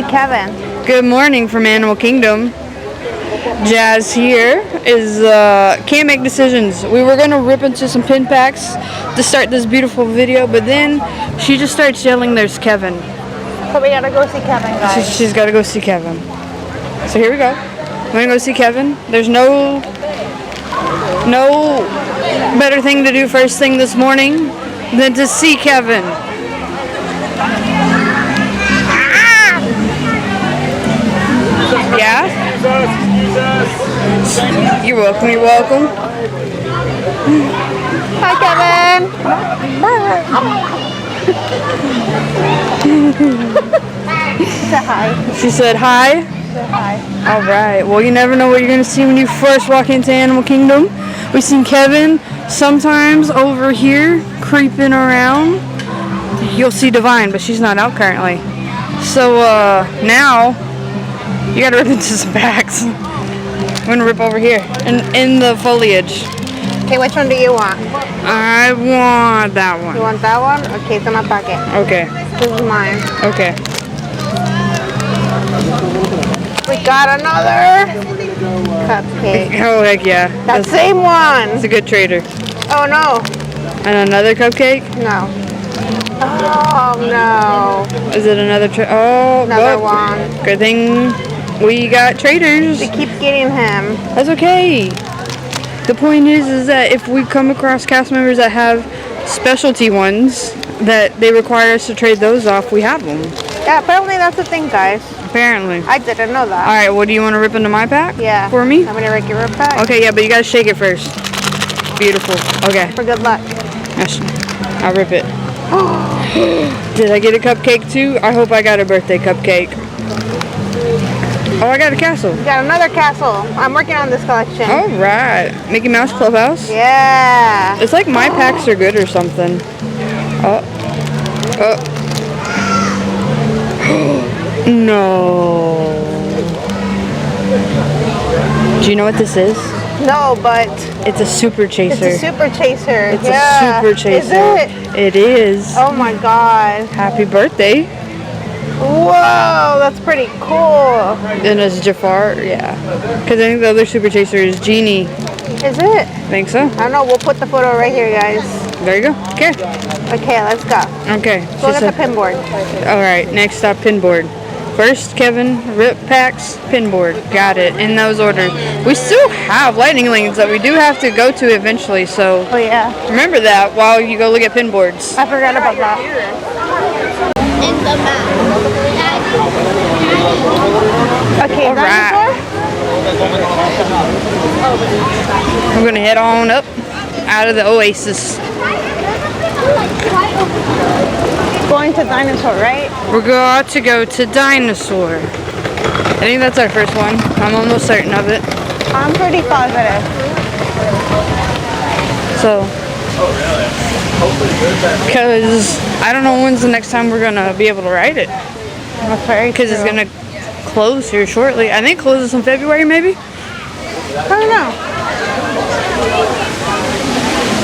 see Kevin. Good morning from Animal Kingdom. Jazz here is can't make decisions. We were gonna rip into some pin packs to start this beautiful video, but then she just starts yelling, "There's Kevin." So we gotta go see Kevin, guys. She's gotta go see Kevin. So here we go. We're gonna go see Kevin. There's no better thing to do first thing this morning than to see Kevin. Yeah? You're welcome, you're welcome. Hi, Kevin. Say hi. She said hi? Say hi. Alright, well you never know what you're going to see when you first walk into Animal Kingdom. We've seen Kevin sometimes over here creeping around. You'll see Divine, but she's not out currently. So now you gotta rip into some packs. I'm gonna rip over here in the foliage. Okay, which one do you want? I want that one. You want that one? Okay, it's in my pocket. Okay. This is mine. Okay. We got another cupcake. Oh heck yeah. That same one. It's a good trader. Oh no. And another cupcake? No. Oh no. Is it another oh, another one. Good thing we got traders. We keep getting him. That's okay. The point is that if we come across cast members that have specialty ones that they require us to trade those off, we have them. Yeah, apparently that's the thing, guys. Apparently. I didn't know that. Alright, well, do you want to rip into my pack? Yeah. For me? I'm going to rip your pack. Okay, yeah, but you got to shake it first. Beautiful. Okay. For good luck. I'll rip it. Did I get a cupcake too? I hope I got a birthday cupcake. Oh, I got a castle. You got another castle. I'm working on this collection. Alright. Mickey Mouse Clubhouse? Yeah. It's like my packs are good or something. No. Do you know what this is? No, but it's a super chaser. It's a super chaser. It's a super chaser. Is it? It is. Oh my god. Happy birthday. Whoa, that's pretty cool. And it's Jafar, yeah. Because I think the other super chaser is Genie. Is it? Think so. I don't know. We'll put the photo right here, guys. There you go. Okay. Okay, let's go. Okay. Go get the pin board. Alright, next stop, pin board. First, Kevin, rip packs, pin board. Got it. In those orders. We still have lightning lanes that we do have to go to eventually, so oh yeah. Remember that while you go look at pin boards. I forgot about that. In the map. Okay, dinosaur? We're gonna head on up out of the oasis. Going to dinosaur, right? We're going to go to dinosaur. I think that's our first one. I'm almost certain of it. I'm pretty positive. So, because I don't know when's the next time we're gonna be able to ride it. That's very true. Because it's gonna close here shortly. I think it closes in February, maybe. I don't know.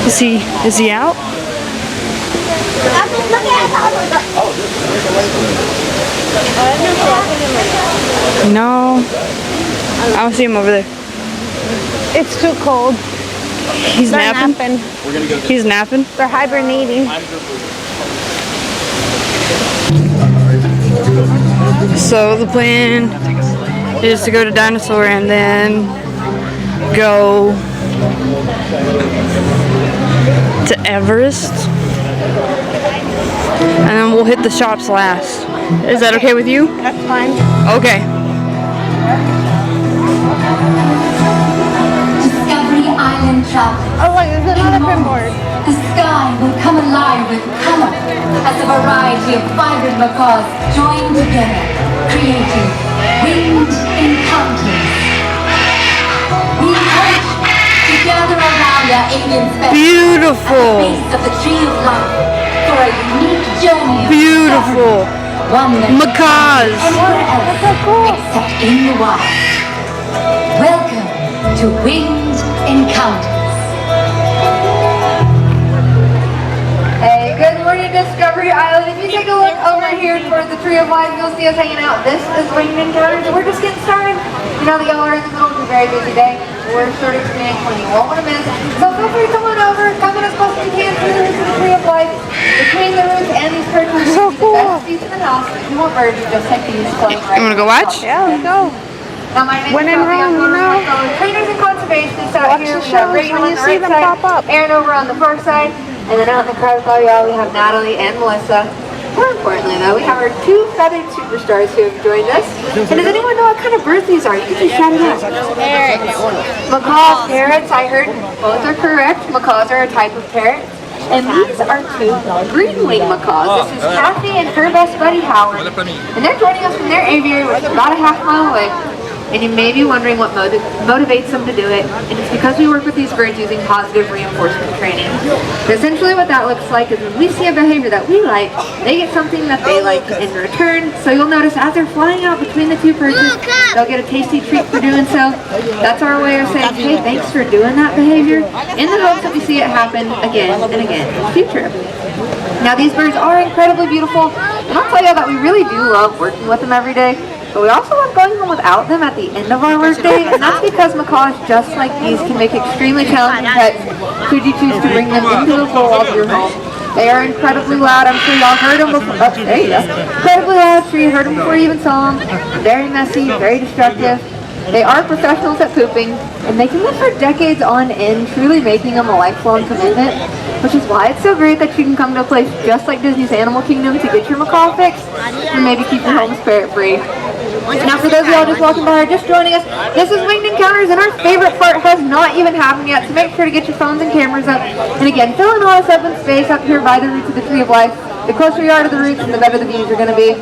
Is he out? No. I don't see him over there. It's too cold. He's napping. He's napping. They're hibernating. So the plan is to go to Dinosaur and then go to Everest. And then we'll hit the shops last. Is that okay with you? That's fine. Okay. Discovery Island travel. Oh look, there's another pin board. The sky will come alive with color as a variety of vibrant macaws join together, creating winged encounters. We encourage you to gather around our alien specimen Beautiful. at the base of the tree of life for a unique journey of Beautiful. discovery. One that Macaws. anywhere else except in the wild. Welcome to Winged Encounters. Hey, good morning, Discovery Island. If you take a look over we're here for the Tree of Life. You'll see us hanging out. This is Winged Encounters, and we're just getting started. You know that y'all are in the middle of a very busy day. We're sure to experience one you won't want to miss. So feel free to come on over, come in as close as you can to the Tree of Life. Between the roots and these perches, So cool. the best seats in the house. If you want birds, you just take these floating right. You wanna go watch? Yeah, let's go. Now my name When is in Sophie. I'm Rome, one you of my know. fellow trainers and conservationists out Watch here. the We have shows Rachel when on you the see right them side, pop up. Aaron over on the far side, and then out in the crowd below y'all we have Natalie and Melissa. More importantly though, we have our two feathered superstars who have joined us. And does anyone know what kind of birds these are? You can just shout it out. Parrots. Macaws, parrots, I heard both are correct. Macaws are a type of parrot. And these are two green-winged macaws. This is Kathy and her best buddy Howard. And they're joining us from their aviary, which is about a half-mile away. And you may be wondering what motivates them to do it, and it's because we work with these birds using positive reinforcement training. Essentially what that looks like is when we see a behavior that we like, they get something that they like in return. So you'll notice as they're flying out between the two perches, they'll get a tasty treat for doing so. That's our way of saying, hey, thanks for doing that behavior, in the hopes that we see it happen again and again in the future. Now these birds are incredibly beautiful, and I'll tell you that we really do love working with them every day. But we also love going home without them at the end of our workday, and that's because macaws, just like these, can make extremely challenging pets should you choose to bring them into the fold of your home. They are incredibly loud. I'm sure y'all heard them before. Oh, there you go. Incredibly loud. I'm sure you heard them before you even saw them. Very messy, very destructive. They are professionals at pooping, and they can live for decades on end, truly making them a lifelong commitment, which is why it's so great that you can come to a place just like Disney's Animal Kingdom to get your macaw fix, and maybe keep your home ferret free. Now for those of y'all just walking by or just joining us, this is Winged Encounters, and our favorite part has not even happened yet, so make sure to get your phones and cameras up. And again, filling all this open space up here by the roots of the Tree of Life. The closer you are to the roots, the better the views are going to be.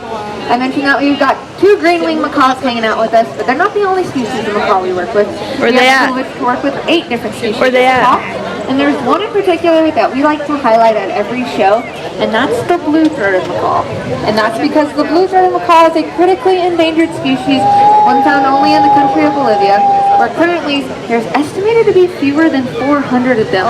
I mentioned that we've got two green-winged macaws hanging out with us, but they're not the only species of macaw we work with. Where they at? We have to work with 8 different species. Where they of at? macaw. And there's one in particular that we like to highlight at every show, and that's the blue-throated macaw. And that's because the blue-throated macaw is a critically endangered species, one found only in the country of Bolivia, where currently there's estimated to be fewer than 400 of them.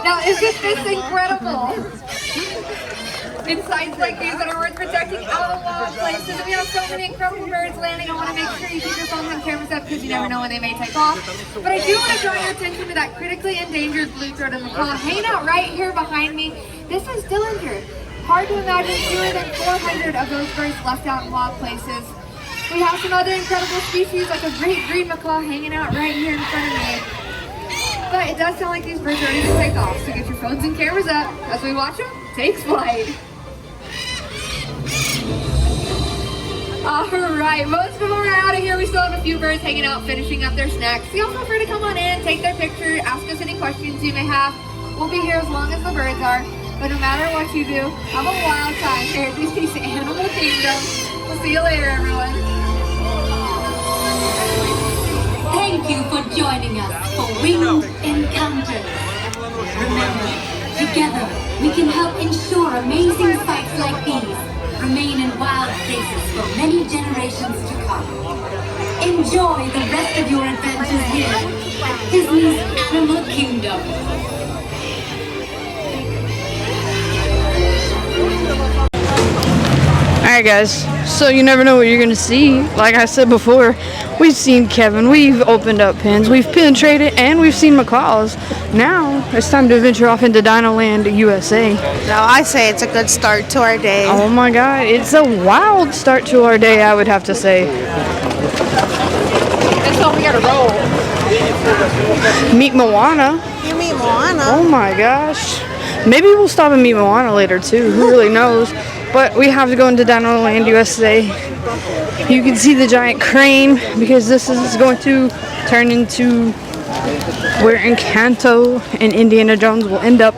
Now, isn't this incredible? It's sites like these that are worth protecting out of wild places. We have so many incredible birds landing. I want to make sure you keep your phones and cameras up because you never know when they may take off. But I do want to draw your attention to that critically endangered blue-throated macaw hanging out right here behind me. This is Dillinger. Hard to imagine fewer than 400 of those birds left out in wild places. We have some other incredible species like a great green macaw hanging out right here in front of me. But it does sound like these birds are ready to take off, so get your phones and cameras up as we watch them take flight. Alright, most of them are out of here. We still have a few birds hanging out, finishing up their snacks. So y'all feel free to come on in, take their picture, ask us any questions you may have. We'll be here as long as the birds are. But no matter what you do, have a wild time here at Disney's Animal Kingdom. We'll see you later, everyone. Thank you for joining us for Winged Encounters. Remember, together we can help ensure amazing sights like these remain in wild places for many generations to come. Enjoy the rest of your adventures here at Disney's Animal Kingdom. Alright guys, so you never know what you're gonna see. Like I said before, we've seen Kevin, we've opened up pens, we've penetrated, and we've seen macaws. Now it's time to venture off into Dinoland USA. No, I say it's a good start to our day. Oh my god, it's a wild start to our day, I would have to say. That's all we gotta roll. Meet Moana. You meet Moana. Oh my gosh. Maybe we'll stop and meet Moana later too, who really knows. But we have to go into Dinoland USA. You can see the giant crane because this is going to turn into where Encanto and Indiana Jones will end up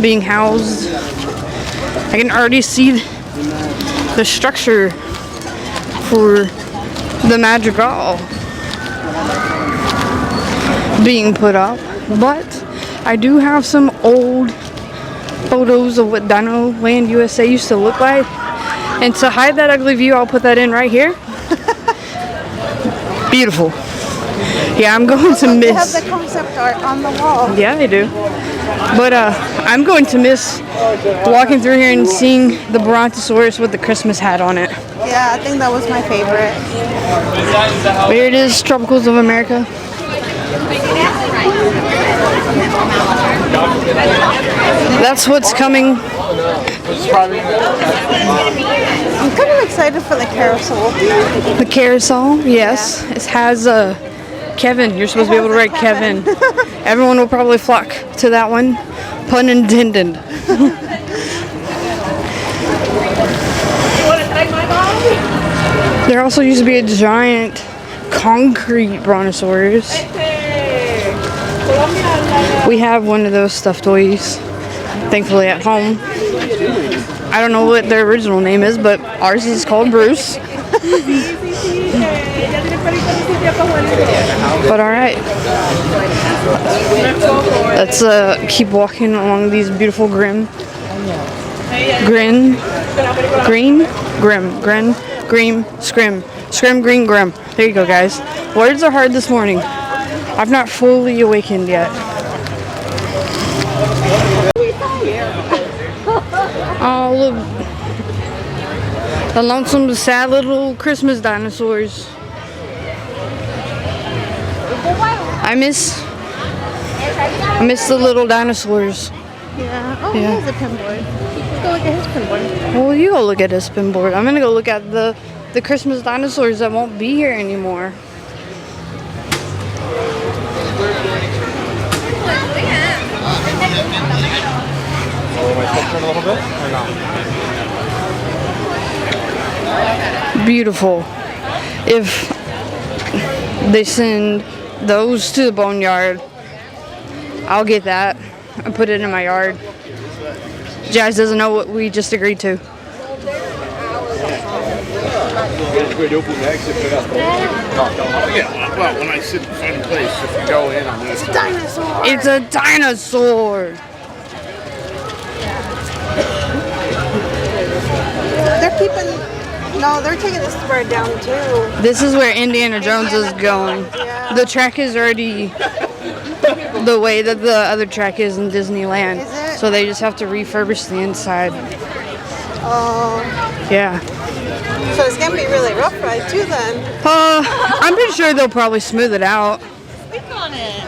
being housed. I can already see the structure for the Madrigal being put up. but I do have some old photos of what Dinoland USA used to look like. And to hide that ugly view, I'll put that in right here. Beautiful. Yeah, I'm going to miss. They have the concept art on the wall. Yeah, they do. But I'm going to miss walking through here and seeing the Brontosaurus with the Christmas hat on it. Yeah, I think that was my favorite. Here it is, Tropicals of America. That's what's coming. I'm kind of excited for the carousel. The carousel, yes. It has Kevin. You're supposed to be able to write Kevin. Everyone will probably flock to that one. Pun intended. There also used to be a giant concrete brontosaurus. We have one of those stuffed toys, thankfully, at home. I don't know what their original name is, but ours is called Bruce. But alright. Let's keep walking along these beautiful green, scrim, green, grim. There you go, guys. Words are hard this morning. I've not fully awakened yet. Oh, look. The lonesome, sad little Christmas dinosaurs. I miss the little dinosaurs. Yeah. Oh, Yeah. he has a pinboard. Let's go look at his pinboard. Well, you go look at his pinboard. I'm gonna go look at the Christmas dinosaurs that won't be here anymore. Beautiful. If they send those to the boneyard, I'll get that and put it in my yard. Jazz doesn't know what we just agreed to. Yeah, well, when I sit in front of the place, if you go in on this. It's a dinosaur. It's a dinosaur. They're keeping. No, they're taking this bird down too. This is where Indiana Jones is going. Yeah. The track is already the way that the other track is in Disneyland. Is it? So they just have to refurbish the inside. Oh. Yeah. So it's gonna be really rough ride too then. I'm pretty sure they'll probably smooth it out. Click on it.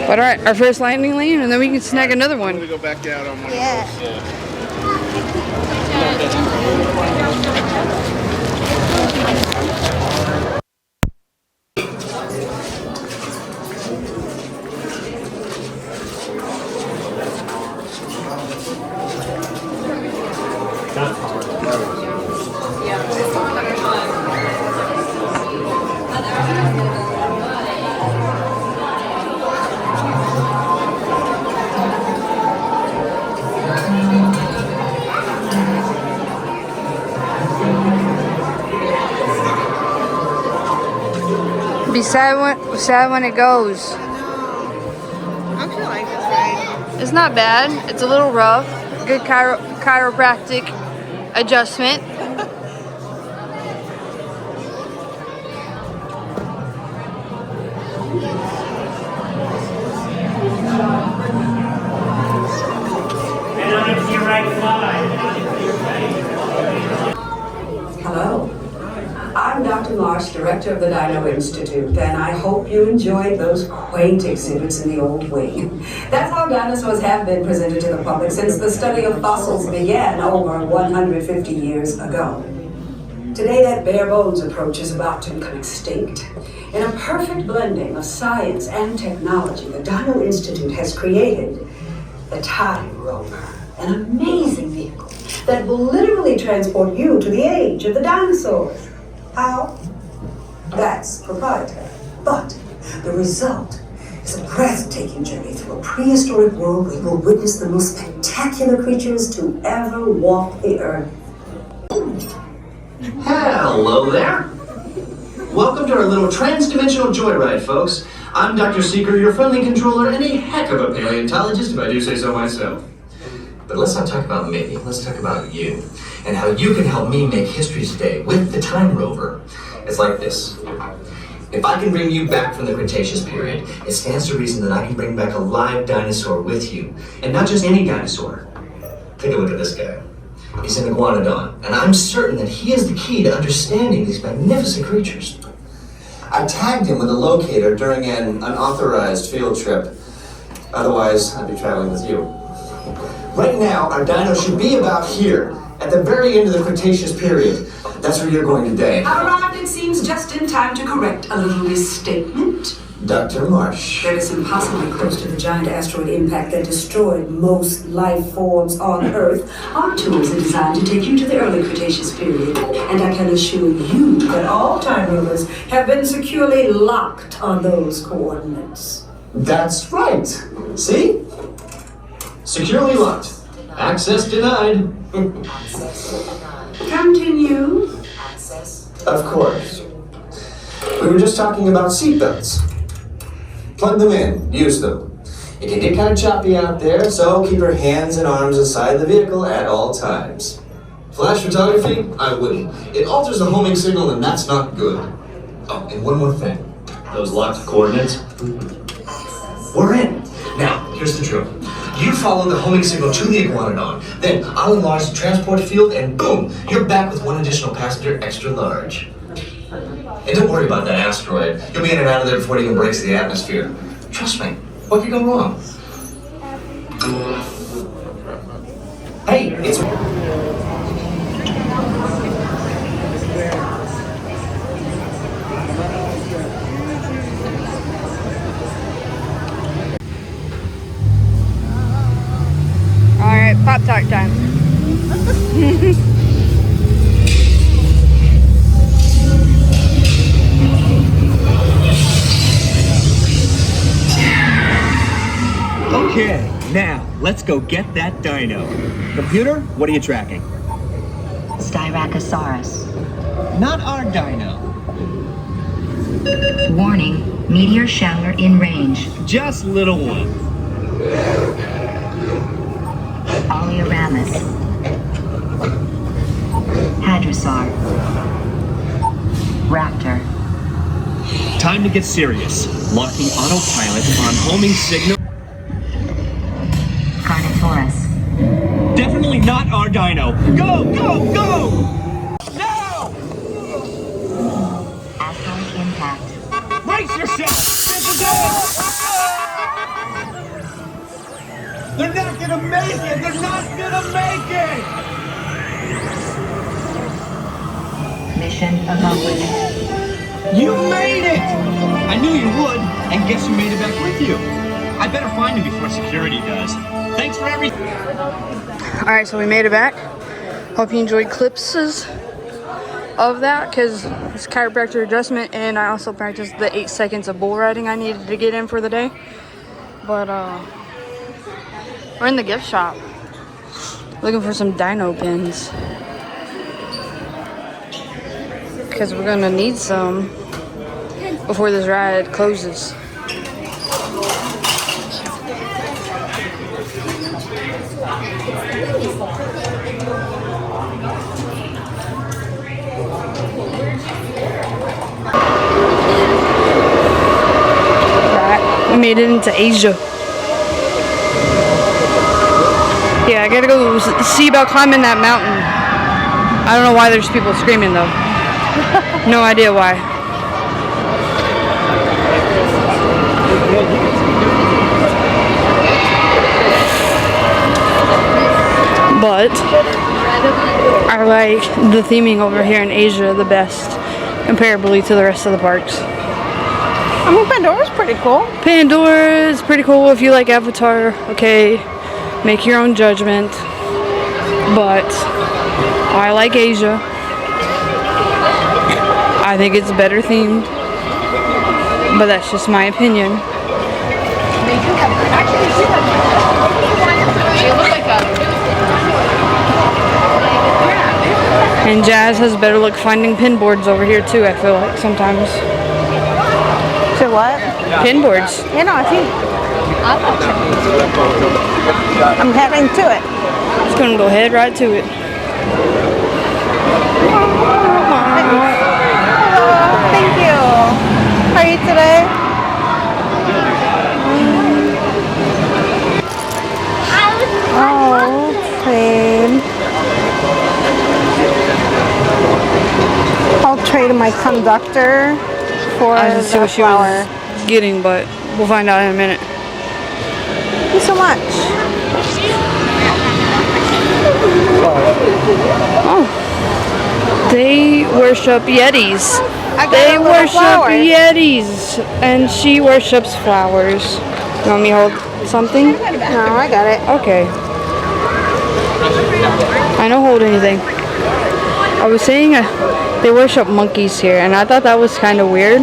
But alright, our first landing lane, and then we can snag another one. We go back out on one. Yeah. Be sad when it goes. I actually like this ride. It's not bad. It's a little rough. Good chiropractic adjustment. Hello, I'm Dr. Marsh, Director of the Dino Institute, and I hope you enjoyed those quaint exhibits in the old wing. That's how dinosaurs have been presented to the public since the study of fossils began over 150 years ago. Today, that bare bones approach is about to become extinct. In a perfect blending of science and technology, the Dino Institute has created the Time Rover, an amazing vehicle that will literally transport you to the age of the dinosaurs. How? That's proprietary. But the result is a breathtaking journey through a prehistoric world where you will witness the most spectacular creatures to ever walk the earth. Hello there. Welcome to our little trans-dimensional joyride, folks. I'm Dr. Seeker, your friendly controller, and a heck of a paleontologist, if I do say so myself. But let's not talk about me. Let's talk about you, and how you can help me make history today with the Time Rover. It's like this. If I can bring you back from the Cretaceous period, it stands to reason that I can bring back a live dinosaur with you. And not just any dinosaur. Take a look at this guy. He's an iguanodon, and I'm certain that he is the key to understanding these magnificent creatures. I tagged him with a locator during an unauthorized field trip. Otherwise, I'd be traveling with you. Right now, our dino should be about here, at the very end of the Cretaceous period. That's where you're going today. Arrived, it seems, just in time to correct a little misstatement. Dr. Marsh. That is impossibly close to the giant asteroid impact that destroyed most life forms on Earth. Our tools are designed to take you to the early Cretaceous period. And I can assure you that all time rovers have been securely locked on those coordinates. That's right. See? Securely locked. Access denied. Continue. Of course. We were just talking about seatbelts. Plug them in, use them. It can get kind of choppy out there, so keep your hands and arms inside the vehicle at all times. Flash photography? I wouldn't. It alters the homing signal, and that's not good. Oh, and one more thing. Those locked coordinates? We're in. Now, here's the drill. You follow the homing signal to the iguanodon, then I'll enlarge the transport field, and boom, you're back with one additional passenger extra large. And don't worry about that asteroid. You'll be in and out of there before it even breaks the atmosphere. Trust me, what could go wrong? Hey, it's... Alright, Pop-Tart time. Okay, now let's go get that dino. Computer, what are you tracking? Styracosaurus. Not our dino. Warning, meteor shower in range. Just little one. Oleoramus. Hadrosaur. Raptor. Time to get serious. Locking autopilot on homing signal. Carnotaurus. Definitely not our dino. Go, go, go! Now! Asteroid impact. Brace yourself! This is it! They're not gonna make it! They're not gonna make it! Mission accomplished. You made it! I knew you would, and guess who made it back with you? I better find him before security does. Thanks for everything. Alright, so we made it back. Hope you enjoyed clips of that, because it's chiropractor adjustment, and I also practiced the 8 seconds of bull riding I needed to get in for the day. But we're in the gift shop looking for some dino pins, because we're gonna need some before this ride closes. We made it into Asia. Yeah, I gotta go see about climbing that mountain. I don't know why there's people screaming though. No idea why. But I like the theming over here in Asia the best, comparably to the rest of the parks. I mean, Pandora's pretty cool. Pandora is pretty cool if you like Avatar. Okay, make your own judgment. But I like Asia. I think it's better themed. But that's just my opinion. And Jazz has better luck finding pin boards over here too, I feel like sometimes. To what? Pin boards. You know, I think I'm heading to it. Just gonna go head right to it. Thank you. How are you today? Oh, trade. I'll trade my conductor for I didn't see the what she flower. was getting, but we'll find out in a minute. Thank you so much. Oh, they worship Yetis. I got They a little worship flower. Yetis, and she worships flowers. You want me to hold something? No, I got it. Okay. I don't hold anything. I was saying they worship monkeys here, and I thought that was kind of weird.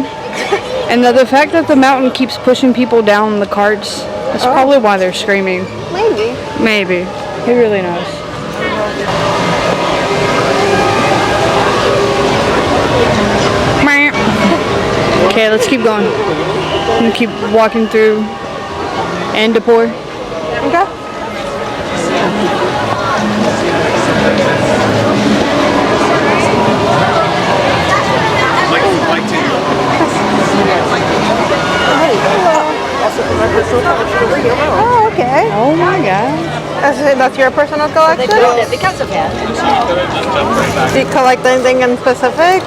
And the fact that the mountain keeps pushing people down the carts, that's probably why they're screaming. Maybe. Maybe. Who really knows? Okay, let's keep going. I'm gonna keep walking through Andapur. Okay. Oh, okay. Oh my gosh. That's your personal collection? Because of him. Do you collect anything in specific?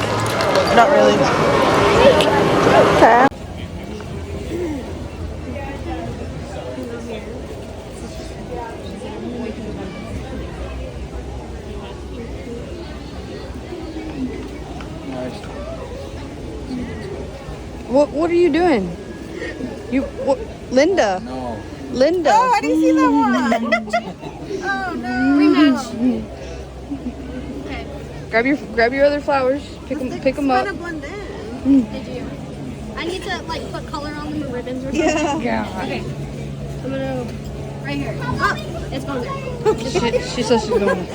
Not really. Okay. What are you doing? Linda. No. Linda. Oh, I didn't see that one. Oh no. Grab your other flowers. Pick them up. Blend in. Did you? I need to like put color on them or ribbons or something. Yeah. Okay. I'm gonna right here. Oh, it's going there. She says she's going.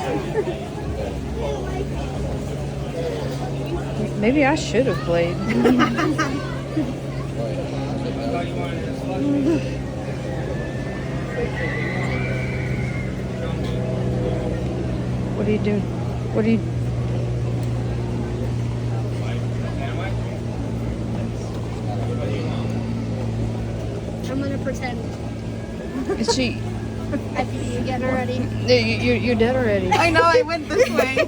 Maybe I should have played. What are you doing? What are you? I'm gonna pretend. Is she? You get her ready. You're dead already. I know, I went this way.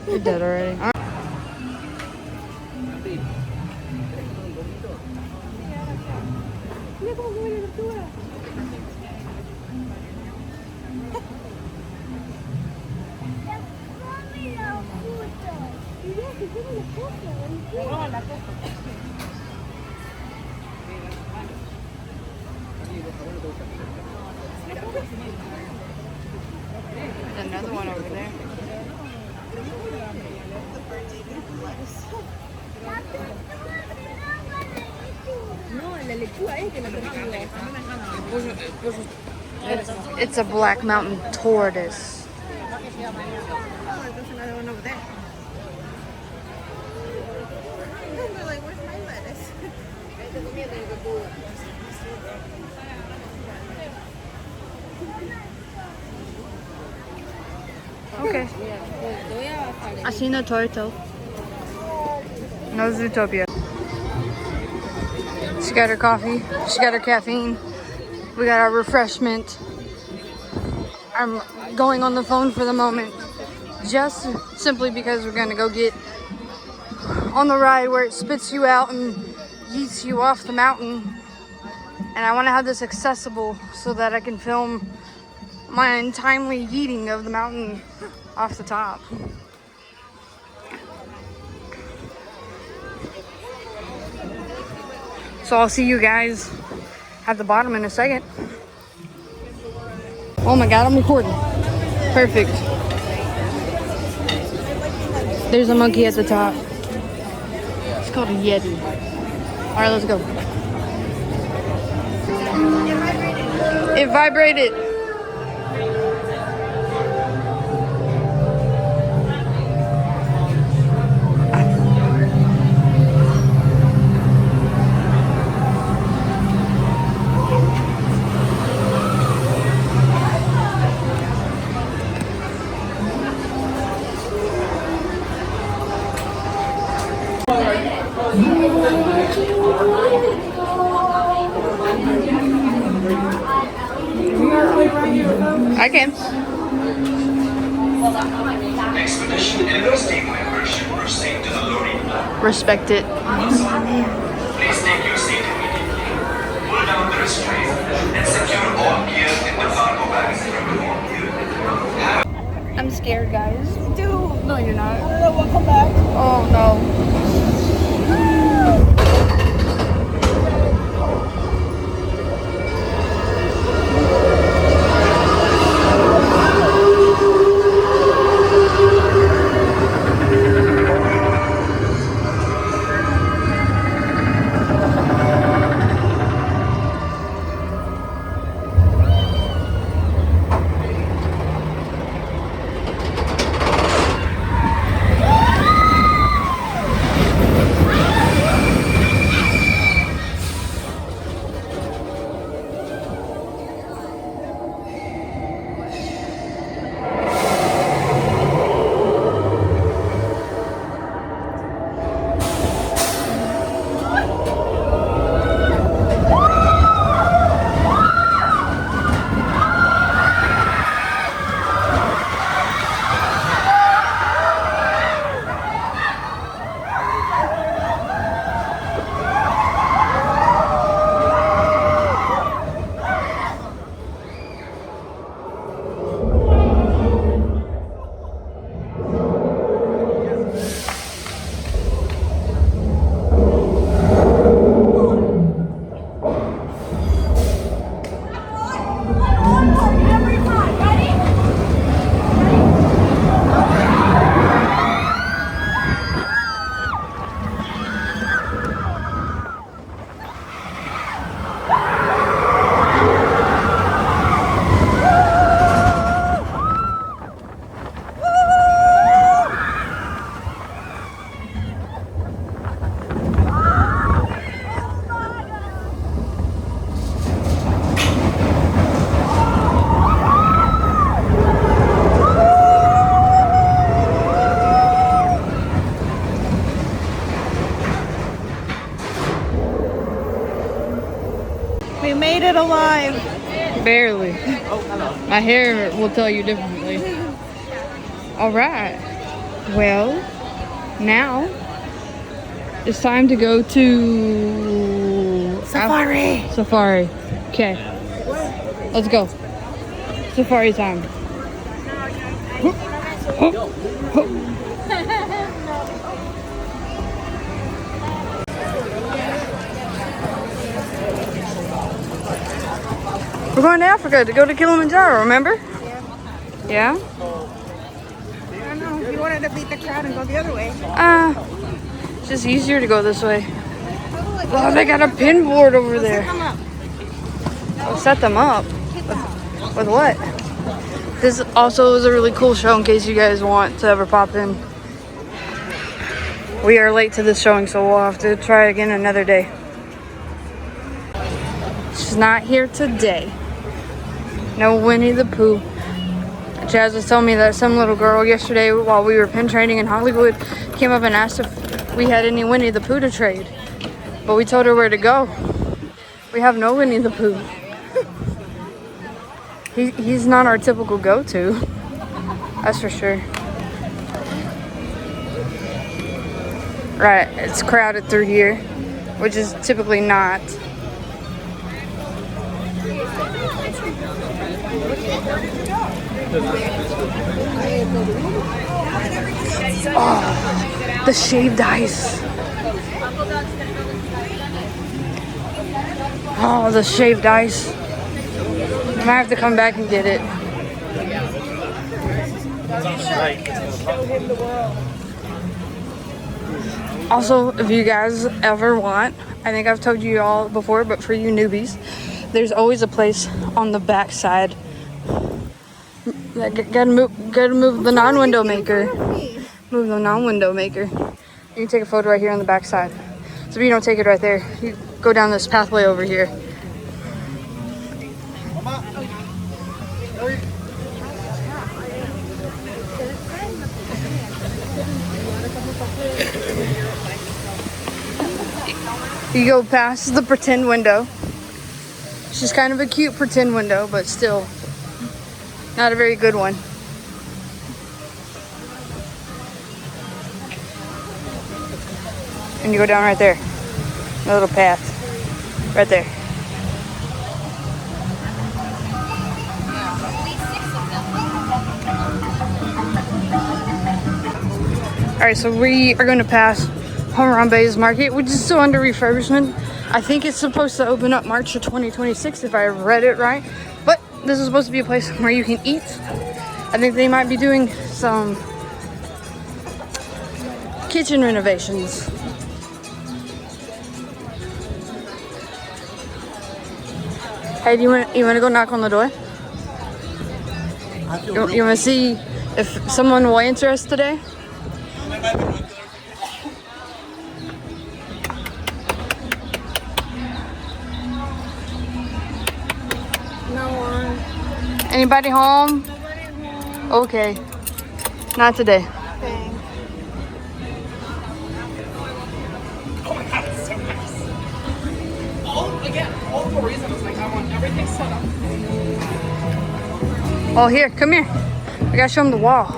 You're dead already. There's another one over there. It's a black mountain tortoise. There's another one over there. They're like, where's my lettuce? Okay. I seen a turtle. No Zootopia. She got her coffee. She got her caffeine. We got our refreshment. I'm going on the phone for the moment. Just simply because we're gonna go get on the ride where it spits you out and yeets you off the mountain. And I want to have this accessible so that I can film my untimely yeeting of the mountain off the top. So I'll see you guys at the bottom in a second. Oh my god, I'm recording. Perfect. There's a monkey at the top. It's called a Yeti. Alright, let's go. It vibrated. I can. Expedition and those team members should proceed to the loading dock. Respect it. Once on board, please take your seat immediately. Pull down the restraint and secure all gear in the cargo bags from the I'm scared, guys. Dude. No, you're not. I don't know what come back. Oh no. We made it alive. Barely. My hair will tell you differently. All right. Well, now it's time to go to Safari. Safari. Okay. Let's go. Safari time. We're going to Africa to go to Kilimanjaro, remember? Yeah? I don't know. You wanted to beat the crowd and go the other way. It's just easier to go this way. Oh, they got a pin board over there. I'll set them up. With what? This also is a really cool show in case you guys want to ever pop in. We are late to this showing, so we'll have to try again another day. She's not here today. No Winnie the Pooh. Jazz was telling me that some little girl yesterday while we were pin trading in Hollywood came up and asked if we had any Winnie the Pooh to trade. But we told her where to go. We have no Winnie the Pooh. He's not our typical go-to. That's for sure. Right, it's crowded through here, which is typically not. Oh, the shaved ice. Oh, the shaved ice. I might have to come back and get it. Also, if you guys ever want, I think I've told you all before, but for you newbies, there's always a place on the back side. Gotta move the non-window maker. Move the non-window maker. You can take a photo right here on the back side. So if you don't take it right there, you go down this pathway over here. You go past the pretend window. It's just kind of a cute pretend window, but still. Not a very good one. And you go down right there. A little path. Right there. Alright, so we are going to pass Harambe's Market, which is still under refurbishment. I think it's supposed to open up March of 2026 if I read it right. But this is supposed to be a place where you can eat. I think they might be doing some kitchen renovations. Hey, do you want to go knock on the door? You want to see if someone will answer us today? No one. Anybody home? Okay. Not today. Dang. All for reasons, like I want everything set up. Oh, here, come here. I gotta show them the wall.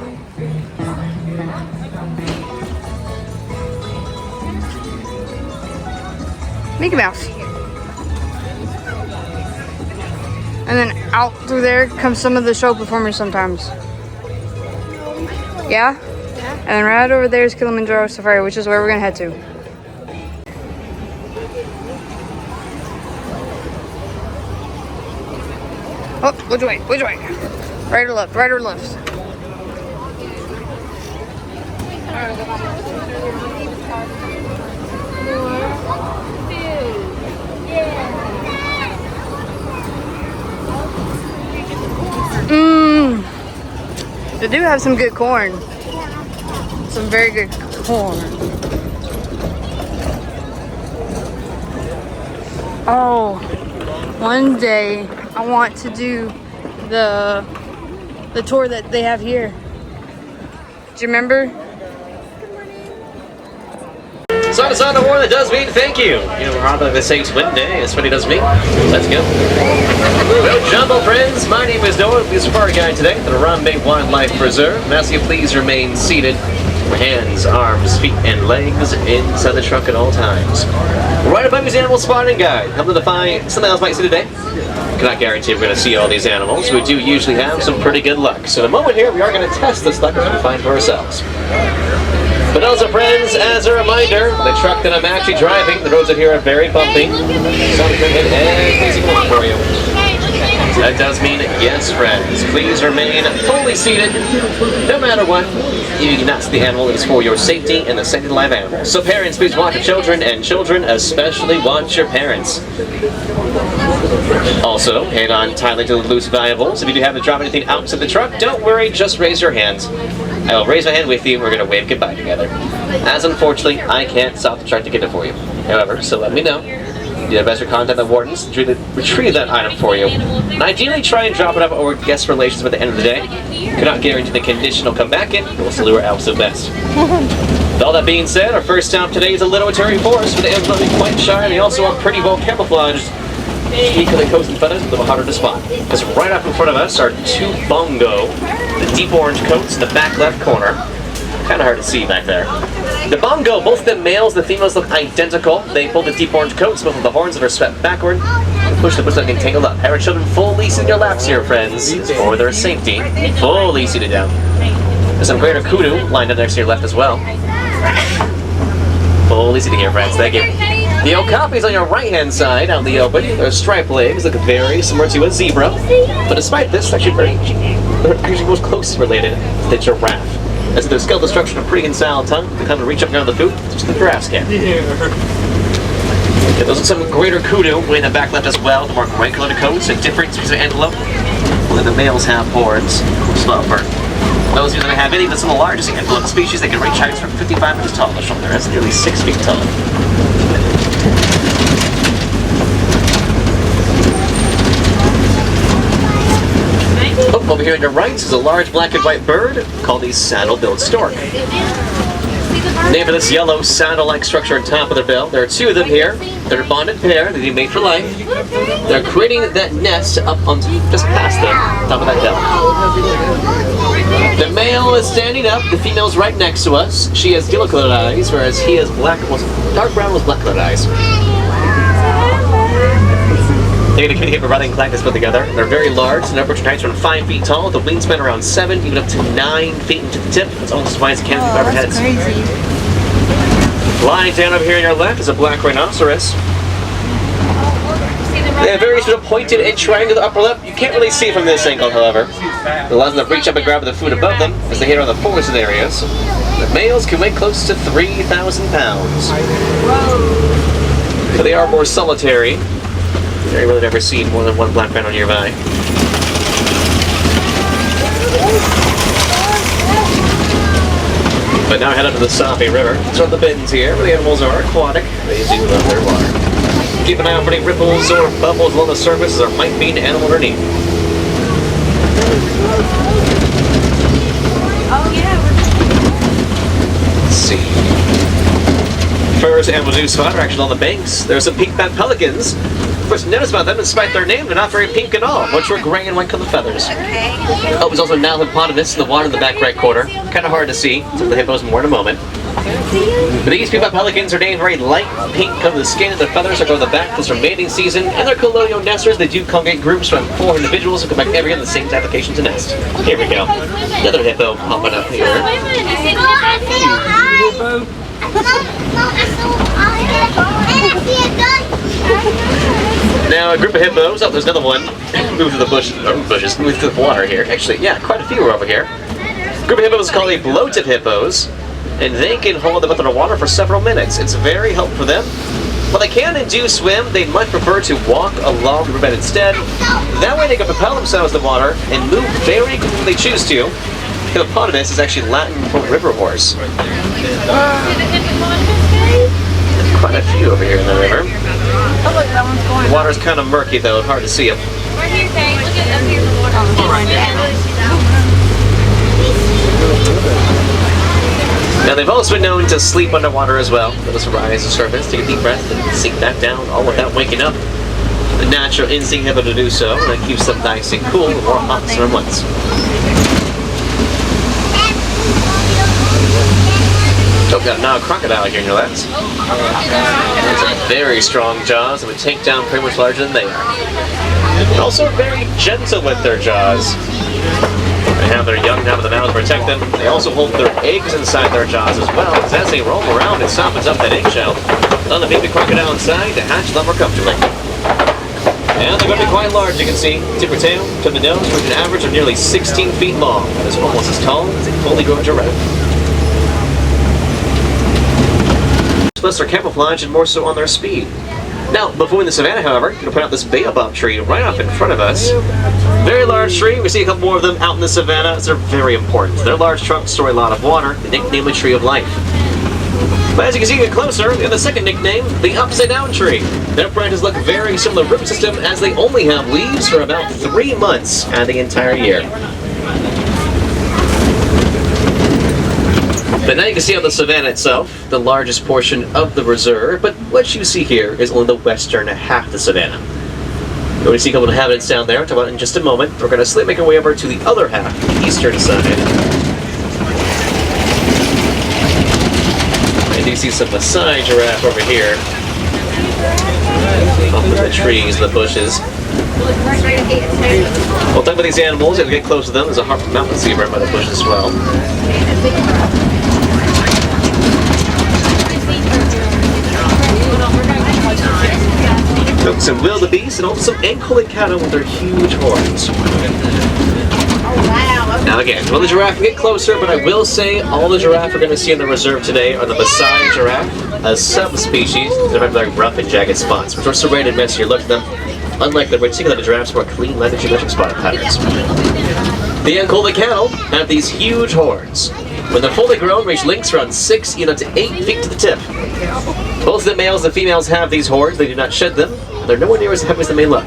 Mickey Mouse. And then out through there comes some of the show performers sometimes. Yeah? And then right over there is Kilimanjaro Safari, which is where we're gonna head to. Oh, which way? Which way? Right or left? Right or left? They do have some good corn. Some very good corn. Oh, one day I want to do the tour that they have here. Do you remember? So it's on the war that does mean thank you. You know, we're on the Saints win day. That's what he does mean. Let's go. Well, Jumbo friends, my name is Noah. The safari guide today at the Harambe Wildlife Preserve. And as you please remain seated. Hands, arms, feet, and legs inside the truck at all times. Right above is the animal spotting guide. Help them to find something else might see today. Cannot guarantee we're going to see all these animals. We do usually have some pretty good luck. So in a moment here, we are going to test this luck and find for ourselves. But also, friends, as a reminder, the truck that I'm actually driving, the roads out here are very bumpy. So I'm going to hit every single one for you. That does mean, yes, friends, please remain fully seated, no matter what. You do not see the animal. It is for your safety and the safety of live animals. So parents, please watch your children, and children especially watch your parents. Also, hang on tightly to the loose valuables. If you do have to drop anything outside the truck, don't worry, just raise your hands. I will raise my hand with you, and we're going to wave goodbye together. As unfortunately, I can't stop the truck to get it for you. However, so let me know. You have best to contact the wardens to retrieve that item for you. And ideally, try and drop it off over guest relations by the end of the day. Cannot guarantee the condition will come back in, but we'll still do our absolute best. With all that being said, our first stop today is a little Terry Forest, but the animals are quite shy, and they also are pretty well camouflaged. Peak of the coast in front of us, a little harder to spot. Because right up in front of us are two bongo, the deep orange coats in the back left corner. Kind of hard to see back there. The bongo, both the males and the females look identical. They pull the deep orange coats, both of the horns that are swept backward, and push the bush that can tangle up. Have our children fully seated in your laps here, friends, for their safety. Fully seated down. There's some greater kudu lined up next to your left as well. Fully seated here, friends. Thank you. The okapis on your right-hand side out in the open. Their striped legs look very similar to a zebra, but despite this, they're actually most closely related to the giraffe. As their skeletal structure and a pretty style tongue, they come to reach up and grab the food, just the giraffes can. Okay, those are some greater kudu way in the back left as well, the more gray colored coats and different species of antelope. Only the males have horns, slow burn. Those of you that have any, but some of the largest antelope species, they can reach heights from 55 inches tall. The shoulder is nearly 6 feet tall. Oh, over here on your right is a large black and white bird called the saddle-billed stork. Named for this yellow saddle-like structure on top of their bill. There are two of them here. They're a bonded pair. They're made for life. They're creating that nest up on just past them, top of that hill. The male is standing up. The female's right next to us. She has yellow-colored eyes, whereas he has dark brown with black-colored eyes. They get a kitty hip riding collectors put together. They're very large. The upper heights around 5 feet tall. The wingspan around 7, even up to 9 feet into the tip. That's almost as wide as a canopy of heads. Crazy. Lying down over here on your left is a black rhinoceros. They have very sort of pointed and triangular upper lip. You can't really see it from this angle, however. It allows them to reach up and grab the food above them as they hit on the forested areas. The males can weigh close to 3,000 pounds. But they are more solitary. I've really never seen more than one black rhino nearby. But now head up to the Safi River. These are the bends here where the animals are aquatic. They do love their water. Keep an eye out for any ripples or bubbles along the surface, as there might be an animal underneath. Let's see. First animals do spot are actually on the banks. There's some pink-backed pelicans. First notice about them, despite their name, they're not very pink at all. Much more gray and white colored feathers. Oh, there's also now hippopotamus in the water in the back right corner. Kind of hard to see. Some of the hippos more in a moment. But these pink-backed pelicans are named very light pink color of the skin, and their feathers are going to the back. This is mating season, and they're colonial nesters. They do congregate groups around 4 individuals who come back every year in the same application to nest. Here we go. Another hippo popping up here. Now a group of hippos. Oh, there's another one. Move to the bushes. Move to the water here. Actually, yeah, quite a few are over here. A group of hippos is called a bloated hippos, and they can hold them underwater for several minutes. It's very helpful for them. While they can and do swim, they much prefer to walk along the riverbed instead. That way they can propel themselves in the water and move very quickly when they choose to. Hippopotamus is actually Latin for river horse. Quite a few over here in the river. The water's kind of murky though, hard to see them. Now they've also been known to sleep underwater as well. They'll just rise to the surface, take a deep breath, and sink back down, all without waking up. The natural instinct of them to do so, and that keeps them nice and cool in more hot summer months. Oh, got now a crocodile here in your laps. Very strong jaws that would take down pretty much larger than they are. And also very gentle with their jaws. They have their young down with the mouths to protect them. They also hold their eggs inside their jaws as well, because as they roll around, it softens up that eggshell. On the baby crocodile inside to hatch them more comfortably. And they're going to be quite large, you can see. Tip of tail to the nose, with an average of nearly 16 feet long. That is almost as tall as a fully grown giraffe. Less their camouflage and more so on their speed. Now, before in the savannah, however, I'm going to point out this baobab tree right off in front of us. Very large tree. We see a couple more of them out in the savannah. They're very important. Their large trunks store a lot of water. They nickname the tree of life. But as you can see, get closer, they have the second nickname, the upside-down tree. Their branches look very similar to the root system, as they only have leaves for about 3 months out of the entire year. But now you can see on the savannah itself, the largest portion of the reserve, but what you see here is only the western half of the savannah. You're going to see a couple of inhabitants down there. I'll talk about it in just a moment. We're going to slowly make our way over to the other half, the eastern side. And you see some Maasai giraffe over here. Up in the trees, the bushes. We'll talk about these animals as we get close to them. There's a Harper mountain zebra by the bushes as well. Some wildebeest and also some Ankole cattle with their huge horns. Now again, will the giraffe get closer, but I will say all the giraffe we're going to see in the reserve today are the Maasai giraffe, a subspecies that have very rough and jagged spots, which are serrated messier look to them, unlike the reticulate giraffes more clean light geometric spot patterns. The Ankole cattle have these huge horns. When they're fully grown, reach lengths around 6, even up to 8 feet to the tip. Both the males and females have these horns. They do not shed them. They're nowhere near as heavy as they may look.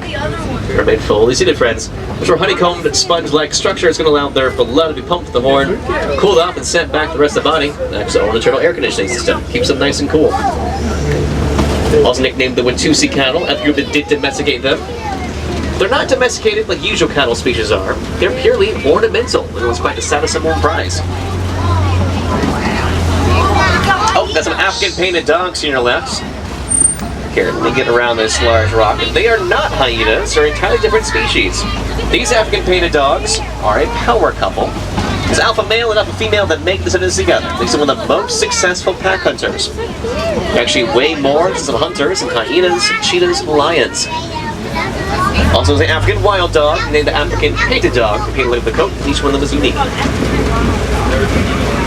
Remain fully seated, friends. Which are honeycombed, sponge-like structure is going to allow their blood to be pumped to the horn, cooled off, and sent back to the rest of the body. Next, own internal air conditioning system. Keeps them nice and cool. Also nicknamed the Watusi cattle after the group that did domesticate them. They're not domesticated like usual cattle species are. They're purely ornamental. It was quite a satisfying prize. Oh, that's some African painted dogs to your left. Here, let me get around this large rock. They are not hyenas, they're entirely different species. These African painted dogs are a power couple. It's alpha male and alpha female that make this together. Makes them one of the most successful pack hunters. They actually weigh more than some hunters and hyenas, cheetahs, and lions. Also, there's an African wild dog named the African painted dog. Painted with the coat, each one of them is unique.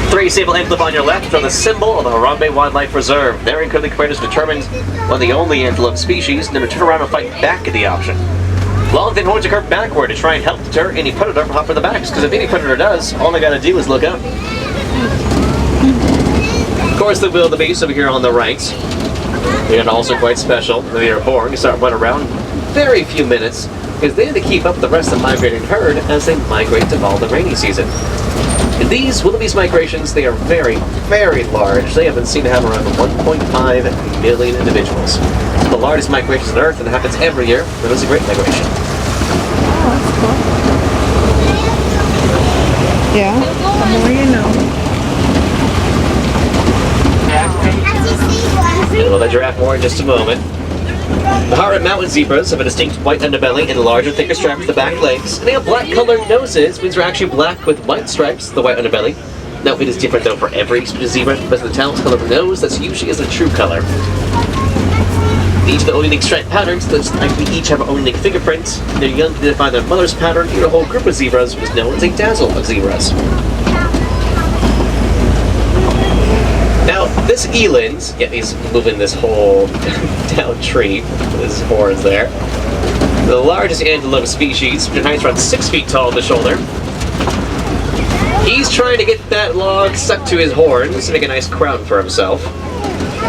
3 sable antelope on your left are the symbol of the Harambe Wildlife Reserve. Their incredibly creators determined one of the only antelope species to turn around and fight back at the option. Long thin horns are curved backward to try and help deter any predator from hopping the backs, because if any predator does, all they gotta do is look up. Of course, the wildebeest over here on the right. They are also quite special. They are born to start running around very few minutes, because they have to keep up the rest of the migrating herd as they migrate to fall the rainy season. In these wildebeest migrations, they are very, very large. They have been seen to have around 1.5 million individuals. It's the largest migration on Earth, and it happens every year. It is a great migration. Oh, that's cool. Yeah, the more you know. And we'll let giraffe more in just a moment. The Harad mountain zebras have a distinct white underbelly and larger, thicker strap to the back legs. And they have black colored noses, means they're actually black with white stripes, the white underbelly. Now, it is different though for every species of zebra, because of the talent color of the nose, that's usually is a true color. Each of the own unique stripe patterns, just like we each have our own unique fingerprints. They're young to identify their mother's pattern, even a whole group of zebras was known as a dazzle of zebras. Now, this eland, yeah, he's moving this whole down tree with his horns there. The largest antelope species, which heights around 6 feet tall at the shoulder. He's trying to get that log stuck to his horns to make a nice crown for himself.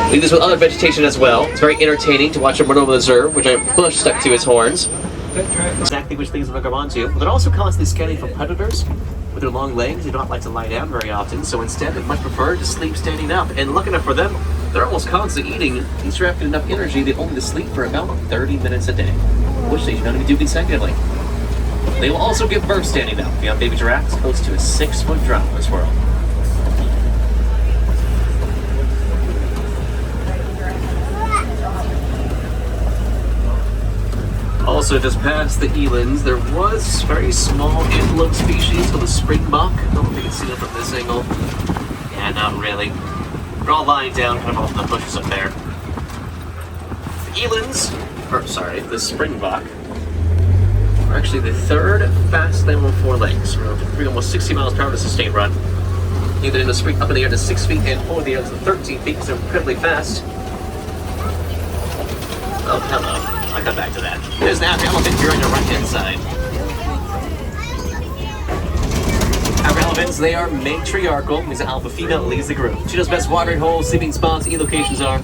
We do this with other vegetation as well. It's very entertaining to watch him run over the reserve, which a bush stuck to his horns. Exactly which things they'll come onto. But they're also constantly scanning for predators. With their long legs, they don't like to lie down very often, so instead they much prefer to sleep standing up. And looking up for them, they're almost constantly eating. These giraffes get enough energy, they only to sleep for about 30 minutes a day, which they should not do consecutively. They will also give birth standing up. Young baby giraffes close to a 6-foot drop in this world. Also, just past the elands, there was a very small antelope species called the springbok. I don't know if you can see it from this angle. Yeah, not really. They're all lying down kind of off the bushes up there. The elands, the springbok, are actually the 3rd fastest animal on 4 legs. Around almost 60 miles per hour to sustained run. Either in the spring up in the air to 6 feet and over the air to 13 feet, because they're incredibly fast. Oh, hello. I'll come back to that. There's the African elephant here on your right-hand side. African elephants, they are matriarchal, means the alpha female leads the group. She knows best watering holes, sleeping spots, and locations are.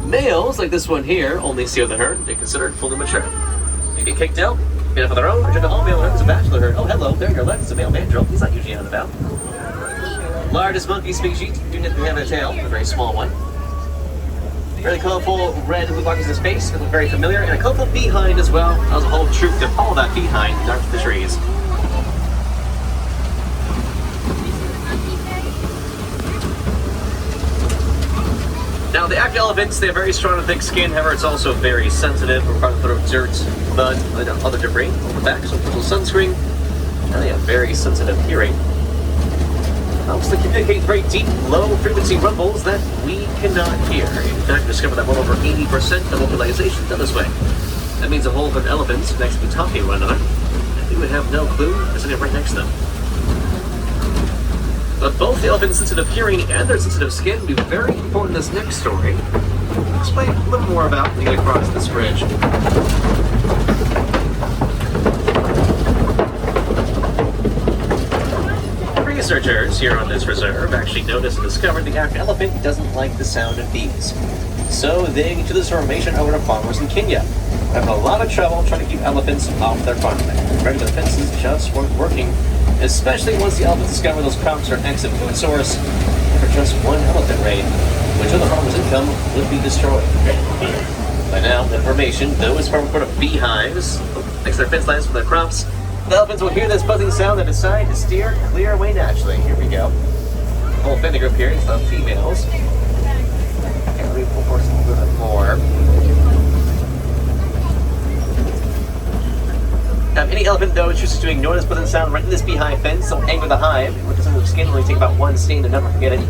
Males, like this one here, only steer the herd. They're considered fully mature. They get kicked out, get up on their own, or join the all-male herd as a bachelor herd. Oh, hello, there your left is a male mandrill. He's not usually out and about. Largest monkey species, do not have a tail, a very small one. Very colorful red and blue markings in his face, they look very familiar, and a colorful behind as well. That was a whole troop to follow that behind down to the trees. Now, the African elephants, they have very strong and thick skin, however, it's also very sensitive, requiring a little dirt, mud, and other debris on the back, so a little sunscreen, and they have very sensitive hearing. Helps to communicate very deep, low-frequency rumbles that we cannot hear. In fact, discovered that well over 80% of vocalization is done this way. That means a whole bunch of elephants next to be talking to one another, and we would have no clue there's something right next to them. But both the elephant's sensitive hearing and their sensitive skin will be very important in this next story. I'll explain a little more about when we get across this bridge. Researchers here on this reserve actually noticed and discovered the African elephant doesn't like the sound of bees. So they took this information over to farmers in Kenya. having a lot of trouble trying to keep elephants off their farmland. Regular fences just weren't working, especially once the elephants discovered those crops are an excellent food source. For just one elephant raid, which other farmers' income would be destroyed. By now, information, those farmers put up beehives next to their fence lines for their crops. The elephants will hear this buzzing sound and decide to steer clear away naturally. Here we go. The whole family group here is of females. Okay, let me pull forward a little bit more. Any elephant, though, chooses to ignore this buzzing sound right in this beehive fence, they'll anger the hive. Look at some of the skin, only take about one sting to never forget it.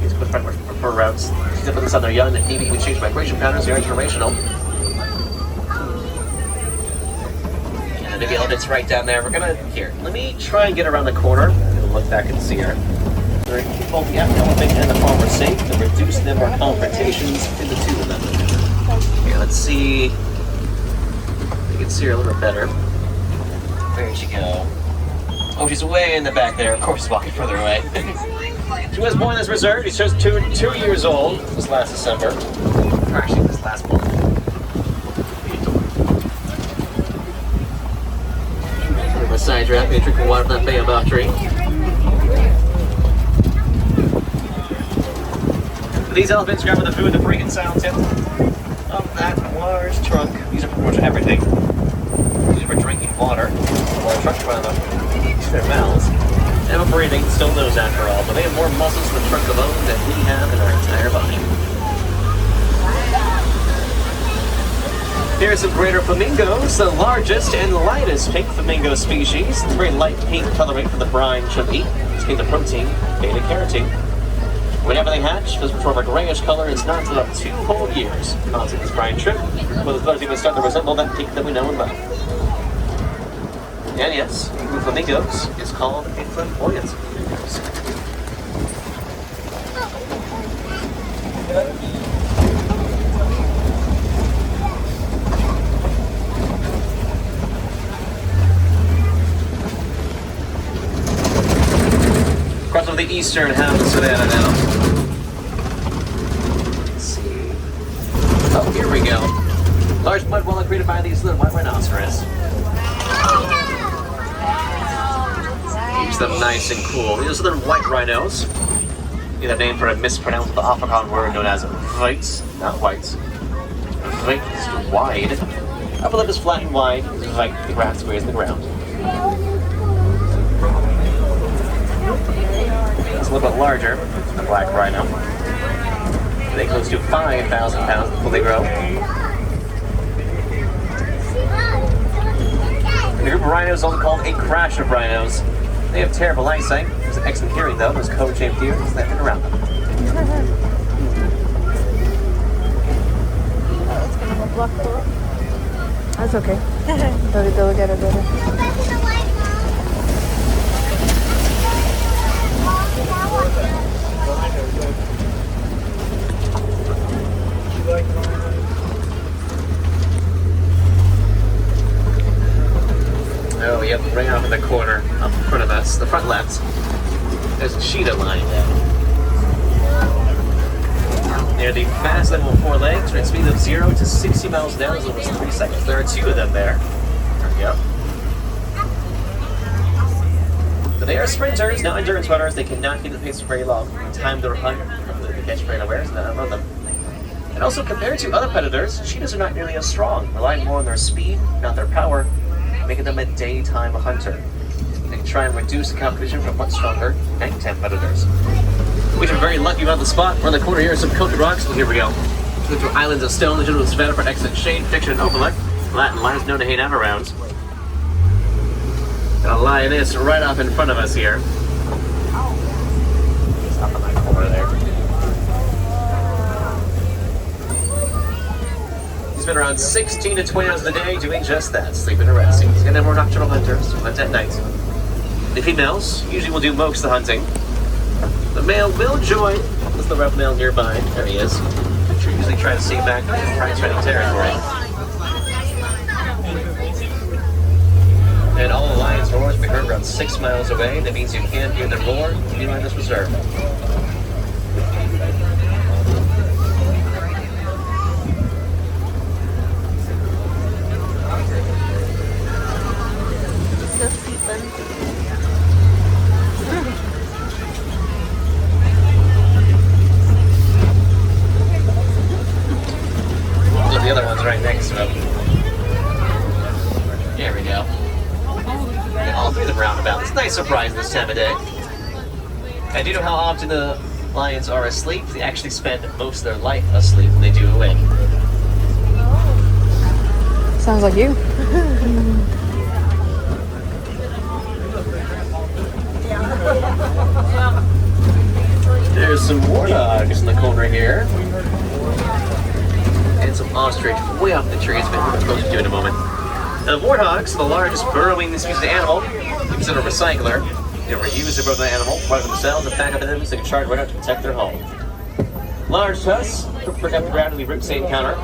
These quick fur routes. These elephants on their young and maybe we change migration patterns, they're informational. And maybe elephants right down there. We're gonna, here, let me try and get around the corner and look back and see her. We're gonna keep both the elephant and the farmer safe and reduce the number of confrontations between the two of them. Here, let's see. You can see her a little bit better. Where'd she go? Oh, she's way in the back there. Of course, she's walking further away. She was born in this reserve. She's just two years old. This last December. Or actually, this last month. Give her a side drop. Maybe drink water from that baobab tree. These elephants grabbing the food, the freaking sound tip of that large trunk. These are pretty much everything. These are for drinking water. Or a trunk in front of them. To their mouths. And for breathing, still knows after all, but they have more muscles in the trunk of bone than we have in our entire body. Here are some greater flamingos, the largest and lightest pink flamingo species. It's a very light pink coloring for the brine should eat. It's the protein, beta-carotene. Whenever they hatch, this will form a grayish color and it's not until about 2 whole years. Contact this brine trip, well, the colors even start to resemble that pink that we know and love. And yes, pink flamingos is called a flamboyant flamingos. Across over the eastern half of the savannah now. Let's see. Oh, here we go. Large mud wallet created by these little white rhinoceros. Keeps them nice and cool. These are the white rhinos. Get that name for a mispronounced Afrikaans word known as whites, not whites. White is wide. Upper lip is flat and wide. It's like the grass squares in the ground. It's a little bit larger than the black rhino. They close to 5,000 pounds before they grow. The group of rhinos is also called a crash of rhinos. They have terrible eyesight. There's an excellent hearing though. Those cone-shaped ears there's nothing around them. It's gonna go block door. That's okay. They'll get it better. Oh, yep, right off in the corner, up in front of us, the front left, there's a cheetah lying down. They're the fastest animal with 4 legs, with a speed of 0 to 60 miles an hour in almost 3 seconds. There are 2 of them there. There we go. So they are sprinters, not endurance runners. They cannot keep the pace for very long. The time they'll hunt, they catch prey unawares, and then outrun them. And also, compared to other predators, cheetahs are not nearly as strong, relying more on their speed, not their power, making them a daytime hunter. They can try and reduce the competition from much stronger nighttime predators. We've been very lucky about the spot. We're on the corner here, some coated rocks. Well, here we go. Look through islands of stone, the general savannah for excellent shade, fiction, and overlook. Latin lines known to hang out around. Got a lioness right off in front of us here. Just up on that corner there. Spend around 16 to 20 hours of the day doing just that, sleeping and resting. And then we're nocturnal hunters who hunt at night. The females usually will do most of the hunting. The male will join. There's the red male nearby. There he is. Which usually try to stay back in prize-fighting territory. And all the lions' roars will be heard around 6 miles away. That means you can't hear the roar anywhere in this reserve. three of them roundabout. It's a nice surprise this time of day. And do you know how often the lions are asleep? They actually spend most of their life asleep when they do awake. Sounds like you. There's some warthogs in the corner here. And some ostrich way off the trees, but we're supposed to do in a moment. Now, the warthogs are the largest burrowing species of animal. They consider a recycler. They reuse the burrowing animal, part of themselves, and pack up in them so they can charge right out to protect their home. Large tusks, prick up the ground and leave roots they encounter.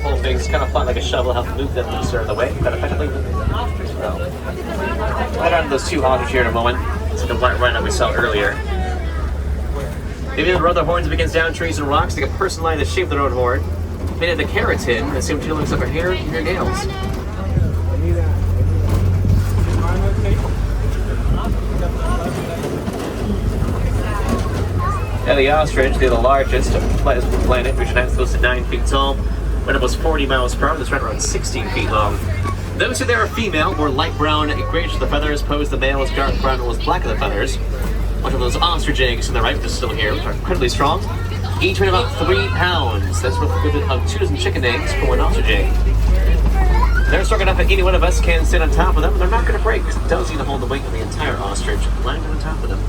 Whole thing's kind of fun like a shovel, help move them looser in the way, but effectively. Well, right on those two otters here in a moment. It's like the white rhino we saw earlier. They even rub their horns up against down trees and rocks to get personalized the shape of their own horn. Made of the keratin, the same material looks like our hair and your nails. Now the ostrich, they're the largest flightless on the planet, which is close to 9 feet tall, when almost 40 miles per hour, that's right around 16 feet long. Those who there are female, were light brown, grayish with the feathers, pose the male is dark brown and was black of the feathers. One of those ostrich eggs in the right, which is still here, which are incredibly strong. Each weigh about 3 pounds. That's worth the equivalent of 2 dozen chicken eggs for 1 ostrich egg. They're strong enough that any one of us can sit on top of them, and they're not going to break because it does need to hold the weight of the entire ostrich lying on top of them.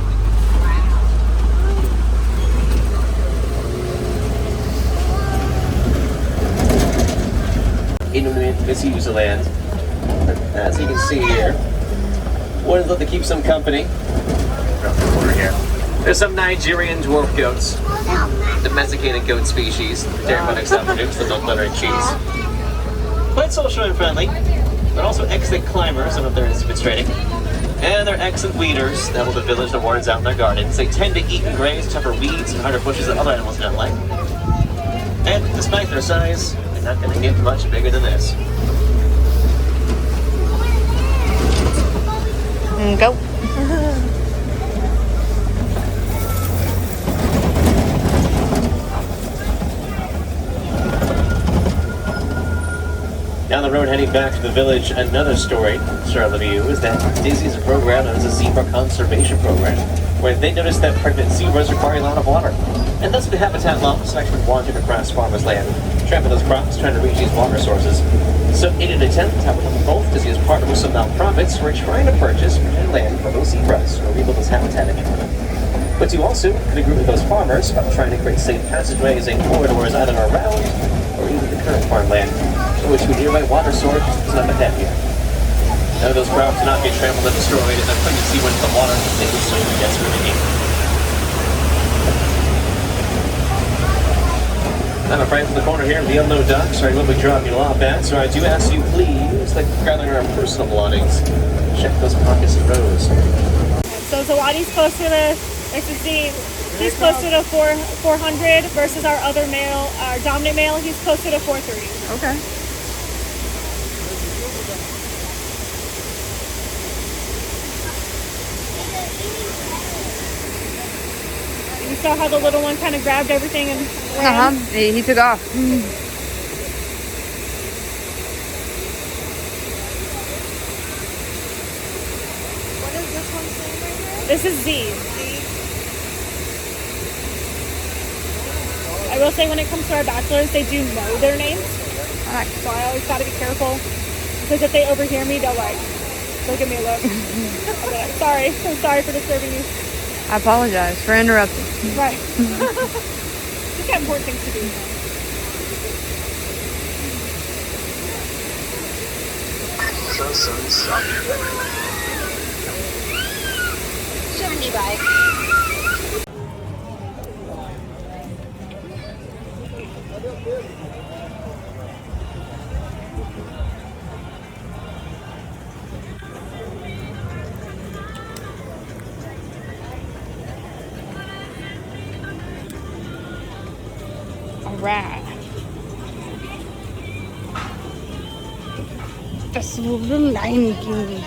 In Miss New Zealand, as you can see here, wanted to let to keep some company. There's some Nigerian dwarf goats, domesticated goat species, dairy products that produce the milk, butter, and cheese. Quite social and friendly, but also excellent climbers, some of them demonstrating. And they're excellent weeders that hold the village that wards out in their gardens. They tend to eat and graze tougher weeds and harder bushes that other animals don't like. And despite their size, they're not going to get much bigger than this. Go. Down the road heading back to the village, another story, Charlotte View, is that Disney is a program known as a zebra conservation program, where they noticed that pregnant zebras require a lot of water. And thus the habitat loss actually wandered across farmers' land, trampling those crops, trying to reach these water sources. So in an attempt to help both, Disney is partnered with some nonprofits who are trying to purchase land for those zebras or rebuild this habitat again. But you also could agree with those farmers about trying to create safe passageways and corridors either around or even the current farmland, which would nearby water source is up ahead here. None of those crops do not get trampled and destroyed, and I'm putting to see when the water they would so desperately need. I'm afraid from the corner here of the unknown ducks, sorry, we'll be dropping you off at, so I do ask you please, like gathering our personal belongings, check those pockets and rows. So Zawadi's closer to, he's closer to 400 versus our other male, our dominant male, he's closer to 430. Okay. You saw how the little one kind of grabbed everything and ran? He took off. What is this one saying right here? This is Z. I will say when it comes to our bachelors, they do know their names. So I always gotta be careful. Because if they overhear me, they'll give me a look. I'll be like, sorry. I'm sorry for disturbing you. I apologize for interrupting. Right. Just got important things to do. Chimney bike. Alright. Festival of the Lion King.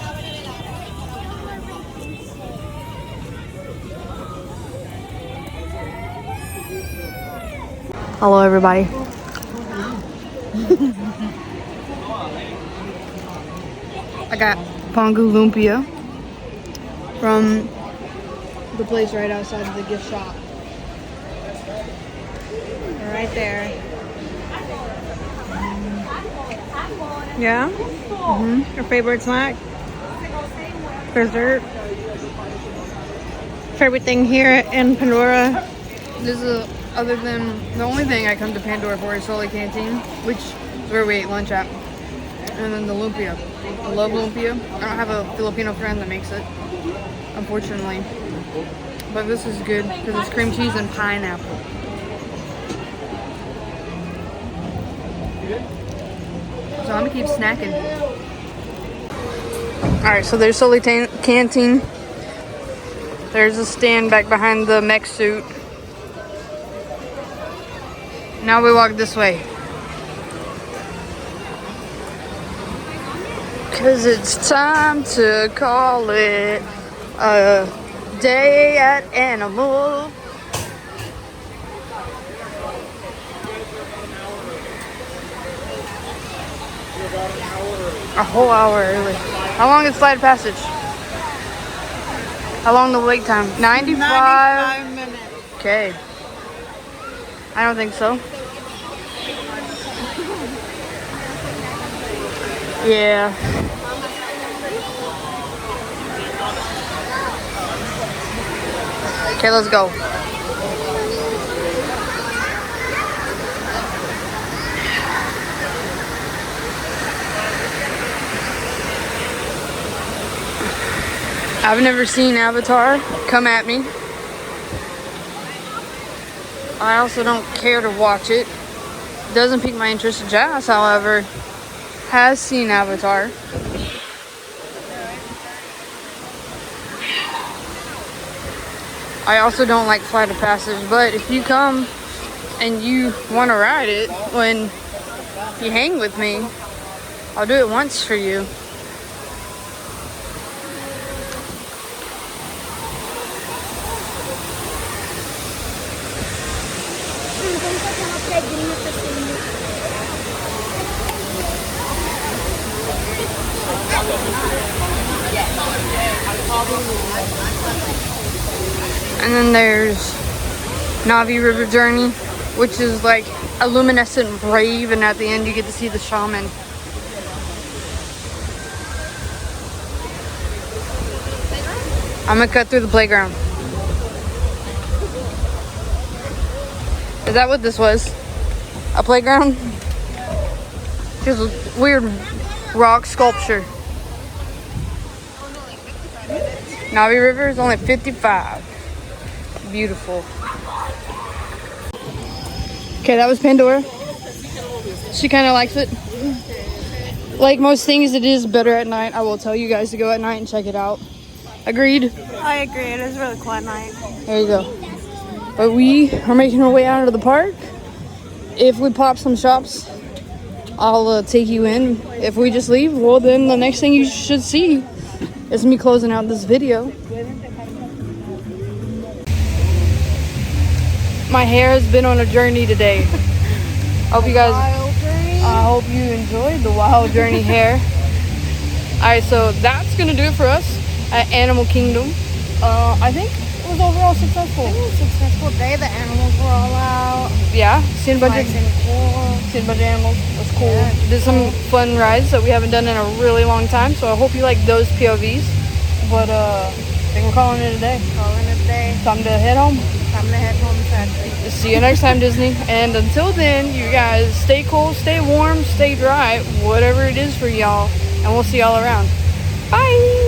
Hello, everybody. I got Pongu Lumpia from the place right outside of the gift shop. Right there. Yeah? Your favorite snack? Dessert? Favorite thing here in Pandora? This is other than the only thing I come to Pandora for is Soli Canteen, which is where we ate lunch at. And then the lumpia. I love lumpia. I don't have a Filipino friend that makes it, unfortunately. But this is good because it's cream cheese and pineapple. So I'm gonna keep snacking. Alright, so there's Soli Canteen. There's a stand back behind the mech suit. Now we walk this way. Cause it's time to call it a day at Animal. A whole hour early. How long is Flight of Passage? How long the wait time? 95 minutes. Okay. I don't think so. Yeah. Okay, let's go. I've never seen Avatar. Come at me. I also don't care to watch it. Doesn't pique my interest. Jess, however, has seen Avatar. I also don't like Flight of Passage, but if you come and you want to ride it when you hang with me, I'll do it once for you. And then there's Navi River Journey, which is like a luminescent rave, and at the end you get to see the shaman. I'm gonna cut through the playground. Is that what this was? A playground? Just a weird rock sculpture. Navi River is only 55. Beautiful. Okay, that was Pandora. She kind of likes it. Like most things, it is better at night. I will tell you guys to go at night and check it out. Agreed? I agree. It is really cool at night. There you go. But we are making our way out of the park. If we pop some shops, I'll take you in. If we just leave, well, then the next thing you should see is me closing out this video. My hair has been on a journey today. Hope you guys, I hope you enjoyed the wild journey hair. Alright, so that's gonna do it for us at Animal Kingdom. I think it was overall successful. It was a successful day. The animals were all out. Yeah, seen a bunch of animals. That's cool. Yeah, did some fun rides that we haven't done in a really long time. So I hope you like those POVs. But I think we're calling it a day. Time to head home. Time to head home, sadly. See you next time, Disney. And until then, you guys stay cool, stay warm, stay dry, whatever it is for y'all. And we'll see y'all around. Bye.